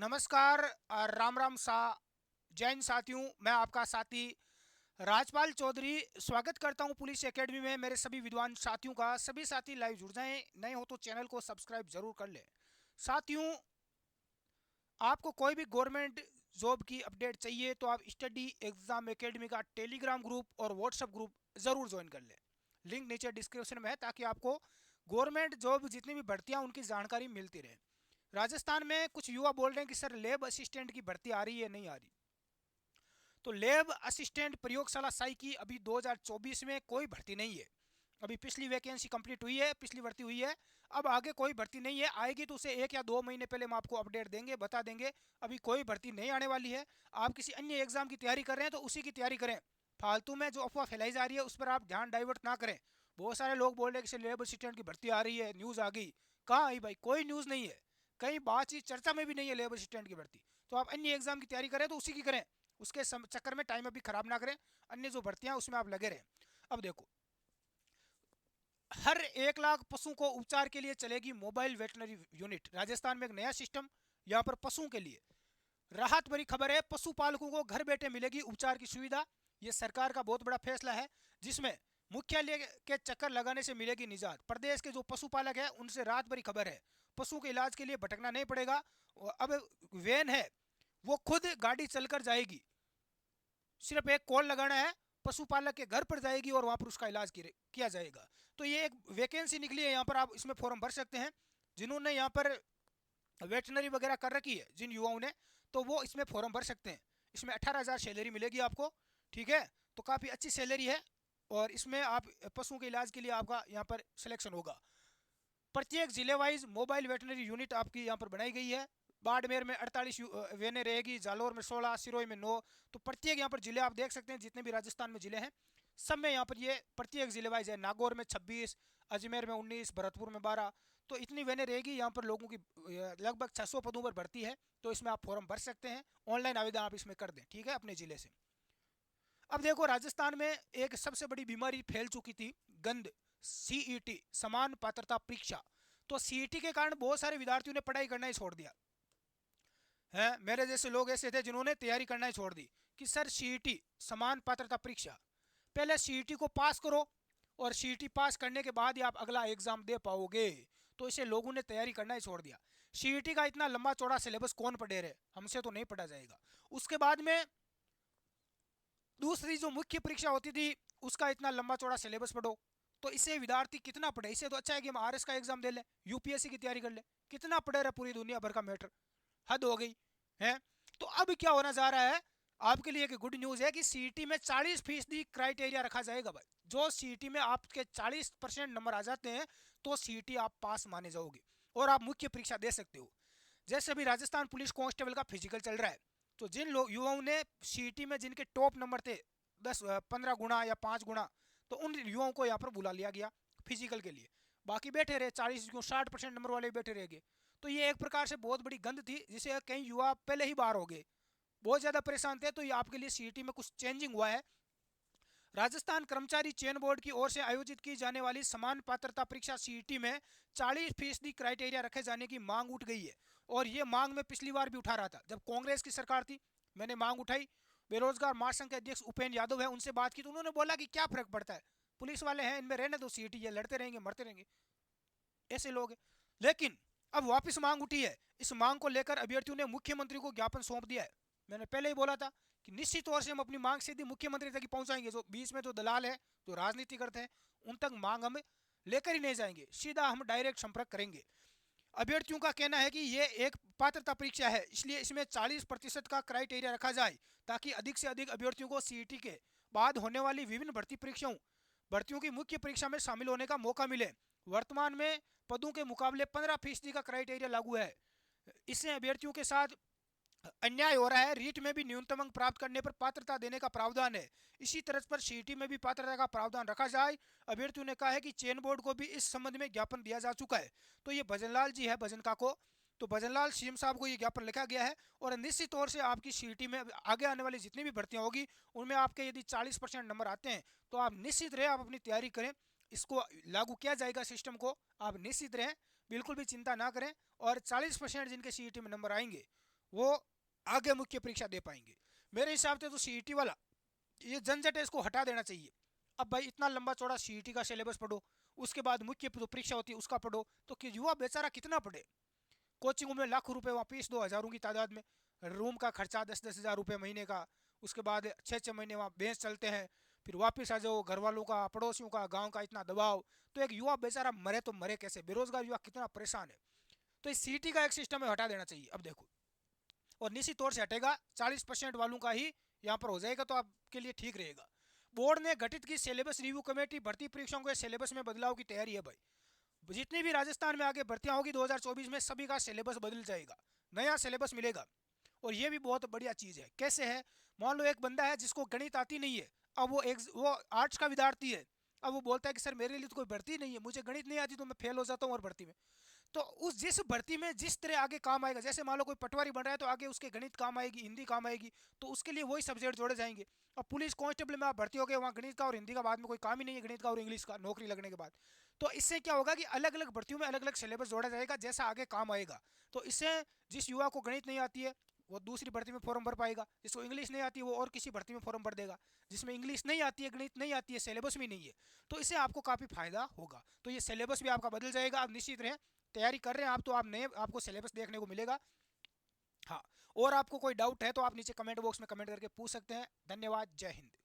नमस्कार। राम राम सा जैन साथियों, मैं आपका साथी राजपाल चौधरी स्वागत करता हूं पुलिस एकेडमी में। मेरे सभी विद्वान साथियों का, सभी साथी लाइव जुड़ जाएं। नए हो तो चैनल को सब्सक्राइब जरूर कर लें। साथियों, आपको कोई भी गवर्नमेंट जॉब की अपडेट चाहिए तो आप स्टडी एग्जाम एकेडमी का टेलीग्राम ग्रुप और व्हाट्सएप ग्रुप जरूर ज्वाइन कर लें। लिंक नीचे डिस्क्रिप्शन में है, ताकि आपको गवर्नमेंट जॉब जितनी भी भर्तियां उनकी जानकारी मिलती रहे। राजस्थान में कुछ युवा बोल रहे हैं कि सर लैब असिस्टेंट की भर्ती आ रही है, नहीं आ रही। तो लैब असिस्टेंट प्रयोगशाला साई की अभी 2024 में कोई भर्ती नहीं है। अभी पिछली वैकेंसी कंप्लीट हुई है, पिछली भर्ती हुई है। अब आगे कोई भर्ती नहीं है, आएगी तो उसे 1 या 2 महीने पहले हम आपको अपडेट देंगे, बता देंगे। अभी कोई भर्ती नहीं आने वाली है। आप किसी अन्य एग्जाम की तैयारी कर रहे हैं तो उसी की तैयारी करें। फालतू में जो अफवाह फैलाई जा रही है उस पर आप ध्यान डाइवर्ट ना करें। बहुत सारे लोग बोल रहे हैं कि लेबर असिस्टेंट की भर्ती आ रही है, न्यूज़ आ गई। कहाँ आई भाई? कोई न्यूज़ नहीं है, कहीं बातचीत चर्चा में भी नहीं है लेबर असिस्टेंट की भर्ती। तो आप अन्य एग्जाम की तैयारी करें तो उसी की करें, उसके चक्कर में टाइम अभी खराब ना करें। अन्य जो भर्तियां उसमें आप लगे रहें। अब देखो, हर 1 लाख पशु को उपचार के लिए चलेगी मोबाइल वेटनरी यूनिट। राजस्थान में एक नया सिस्टम यहाँ पर पशुओं के लिए। राहत भरी खबर है, पशुपालकों को घर बैठे मिलेगी उपचार की सुविधा। ये सरकार का बहुत बड़ा फैसला है, जिसमें मुख्यालय के चक्कर लगाने से मिलेगी निजात। प्रदेश के जो पशुपालक है उनसे राहत भरी खबर है, पशुओं के इलाज के लिए भटकना नहीं पड़ेगा। अब वैन है, वो खुद गाड़ी चलकर जाएगी। सिर्फ एक कॉल लगाना है, पशुपालक के घर पर जाएगी और वहां पर उसका इलाज किया जाएगा। तो ये एक वैकेंसी निकली है, यहाँ पर आप इसमें फॉर्म भर सकते हैं। जिन्होंने यहाँ पर वेटनरी वगैरह कर रखी है, जिन युवाओं ने, तो वो इसमें फॉर्म भर सकते हैं। इसमें 18,000 सैलरी मिलेगी आपको। ठीक है, तो काफ़ी अच्छी सैलरी है। और इसमें आप पशुओं के इलाज के लिए आपका यहाँ पर सिलेक्शन होगा। प्रत्येक जिले वाइज मोबाइल वेटनरी यूनिट आपकी यहाँ पर बनाई गई है। बाड़मेर में 48 वेने रहेगी, जालोर में 16, सिरोही में 9। तो प्रत्येक यहाँ पर जिले आप देख सकते हैं, जितने भी राजस्थान में जिले हैं सब में यहाँ पर ये प्रत्येक जिले वाइज है। नागौर में 26, अजमेर में 19, भरतपुर में 12। तो इतनी वेने रहेगी यहाँ पर। लोगों की लगभग 600 पदों पर भर्ती है। तो इसमें आप फॉर्म भर सकते हैं, ऑनलाइन आवेदन आप इसमें कर दें, ठीक है, अपने जिले से। अब देखो, राजस्थान में एक सबसे बड़ी बीमारी फैल चुकी थी, गंद, सीईटी, समान पात्रता परीक्षा। तो सीईटी के कारण बहुत सारे विद्यार्थियों ने पढ़ाई करना ही छोड़ दिया है। मेरे जैसे लोग ऐसे थे जिन्होंने तैयारी करना ही छोड़ दी कि सर सीईटी, समान पात्रता परीक्षा, पहले सीईटी को पास करो और सीईटी पास करने के बाद ही आप अगला एग्जाम दे पाओगे। तो इसे लोगों ने तैयारी करना ही छोड़ दिया। सीईटी का इतना लंबा चौड़ा सिलेबस कौन पढ़े रहे, हमसे तो नहीं पढ़ा जाएगा। उसके बाद में दूसरी जो मुख्य परीक्षा होती थी, उसका इतना लंबा चौड़ा सिलेबस पढ़ो। तो इससे विद्यार्थी कितना पढ़े? इससे तो अच्छा है कि हम आरएस का एग्जाम दे लें, यूपीएससी की तैयारी कर ले। कितना पढ़े रहे पूरी दुनिया भर का मैटर, हद हो गई है। तो अब क्या होना जा रहा है, आपके लिए एक गुड न्यूज है कि सीईटी में 40% क्राइटेरिया रखा जाएगा भाई। जो सीईटी में आपके 40% नंबर आ जाते हैं तो सीईटी आप पास माने जाओगे और आप मुख्य परीक्षा दे सकते हो। जैसे अभी राजस्थान पुलिस कांस्टेबल का फिजिकल चल रहा है, तो जिन लोग युवाओं ने सीईटी में जिनके टॉप नंबर थे 10-15 गुना या 5 गुना, तो उन युवाओं को यहाँ पर बुला लिया गया फिजिकल के लिए। बाकी बैठे रहे 40-60% नंबर वाले बैठे रह गए। तो ये एक प्रकार से बहुत बड़ी गंद थी, जिसे कई युवा पहले ही बाहर हो गए, बहुत ज़्यादा परेशान थे। तो ये आपके लिए सीईटी में कुछ चेंजिंग हुआ है। राजस्थान कर्मचारी चयन बोर्ड की ओर से आयोजित की जाने वाली समान पात्रता परीक्षा सीईटी में 40% क्राइटेरिया रखे जाने की मांग उठ गई है। और ये मांग मैं पिछली बार भी उठा रहा था, जब कांग्रेस की सरकार थी, मैंने मांग उठाई। बेरोजगार महासंघ के अध्यक्ष उपेंद्र यादव है, उनसे बात की तो उन्होंने बोला कि क्या फर्क पड़ता है, पुलिस वाले हैं, इनमें रहने दो सीईटी, ये लड़ते रहेंगे मरते रहेंगे, ऐसे लोग हैं। लेकिन अब वापस मांग उठी है। इस मांग को लेकर अभ्यर्थियों ने मुख्यमंत्री को ज्ञापन सौंप दिया है। मैंने पहले ही बोला था कि निश्चित तौर से हम अपनी मांग सीधी मुख्यमंत्री तक पहुंचाएंगे। जो बीच में जो दलाल है, जो राजनीति करते हैं, उन तक मांग हम लेकर ही नहीं जाएंगे, सीधा हम डायरेक्ट संपर्क करेंगे। अभ्यर्थियों का कहना है कि ये एक पात्रता परीक्षा है, इसलिए इसमें 40% का क्राइटेरिया रखा जाए, ताकि अधिक से अधिक अभ्यर्थियों को सीईटी के बाद होने वाली विभिन्न भर्तियों की मुख्य परीक्षा में शामिल होने का मौका मिले। वर्तमान में पदों के मुकाबले 15% का क्राइटेरिया लागू है। इससे अभ्यर्थियों के साथ अन्याय हो रहा है। रीट में भी न्यूनतम अंक प्राप्त करने पर पात्रता देने का प्रावधान है, इसी तरह पर सीईटी में भी पात्रता का प्रावधान रखा जाए। अभ्यर्थियों ने कहा है कि चयन बोर्ड को भी इस संबंध में ज्ञापन दिया जा चुका है। तो ये भजनलाल जी है, भजन का को, तो भजनलाल सीएम साहब को ये ज्ञापन लिखा गया है। और निश्चित तौर से आपकी सीईटी में आगे आने वाली जितनी भी भर्तियां होगी, उनमें आपके यदि 40% नंबर आते हैं तो आप निश्चित रहे, आप अपनी तैयारी करें। इसको लागू किया जाएगा सिस्टम को, आप निश्चित रहें, बिल्कुल भी चिंता ना करें। और 40% जिनके सीईटी में नंबर आएंगे वो आगे मुख्य परीक्षा दे पाएंगे। मेरे हिसाब से तो सीईटी वाला ये झंझट है, इसको हटा देना चाहिए। अब भाई इतना लंबा चौड़ा सीईटी का सिलेबस पढ़ो, उसके बाद मुख्य जो परीक्षा होती है उसका पढ़ो, तो कि युवा बेचारा कितना पढ़े। कोचिंग में लाखों रुपए वहाँ फीस दो, हज़ारों की तादाद में, रूम का खर्चा 10-10 हज़ार रुपये महीने का, उसके बाद 6-6 महीने वहाँ बेंच चलते हैं, फिर वापस आ जाओ, घर वालों का, पड़ोसियों का, गांव का इतना दबाव। तो एक युवा बेचारा मरे तो मरे कैसे, बेरोजगार युवा कितना परेशान है। तो इस सीटी का एक सिस्टम है, हटा देना चाहिए। अब देखो, और निश्चित तौर से हटेगा, 40% वालों का ही यहाँ पर हो जाएगा, तो आपके लिए ठीक रहेगा। बोर्ड ने गठित की सिलेबस रिव्यू कमेटी भर्ती परीक्षाओं के सिलेबस में बदलाव की तैयारी है भाई। जितनी भी राजस्थान में आगे भर्तियां होगी 2024 में, सभी का सिलेबस बदल जाएगा, नया सिलेबस मिलेगा। और ये भी बहुत बढ़िया चीज़ है। कैसे है, मान लो एक बंदा है जिसको गणित आती नहीं है, अब वो आर्ट्स का विद्यार्थी है, अब वो बोलता है कि सर मेरे लिए तो कोई भर्ती नहीं है, मुझे गणित नहीं आती, तो मैं फेल हो जाता हूँ और भर्ती में। तो उस जिस भर्ती में जिस तरह आगे काम आएगा, जैसे मान लो कोई पटवारी बन रहा है तो आगे उसके गणित काम आएगी, हिंदी काम आएगी, तो उसके लिए वही सब्जेक्ट जोड़े जाएंगे। अब पुलिस कांस्टेबल में आप भर्ती हो गए, वहाँ गणित का और हिंदी का बाद में कोई काम ही नहीं है, गणित का और इंग्लिश का नौकरी लगने के बाद। तो इससे क्या होगा कि अलग अलग भर्तियों में अलग अलग सिलेबस जोड़ा जाएगा, जैसा आगे काम आएगा। तो इससे जिस युवा को गणित नहीं आती है वो दूसरी भर्ती में फॉर्म भर पाएगा, जिसको इंग्लिश नहीं आती है वो और किसी भर्ती में फॉर्म भर देगा, जिसमें इंग्लिश नहीं आती है, गणित नहीं आती है, सिलेबस भी नहीं है। तो इससे आपको काफ़ी फायदा होगा। तो ये सिलेबस भी आपका बदल जाएगा। आप निश्चित रहें, तैयारी कर रहे हैं आप तो आप नए आपको सिलेबस देखने को मिलेगा। हाँ, और आपको कोई डाउट है तो आप नीचे कमेंट बॉक्स में कमेंट करके पूछ सकते हैं। धन्यवाद, जय हिंद।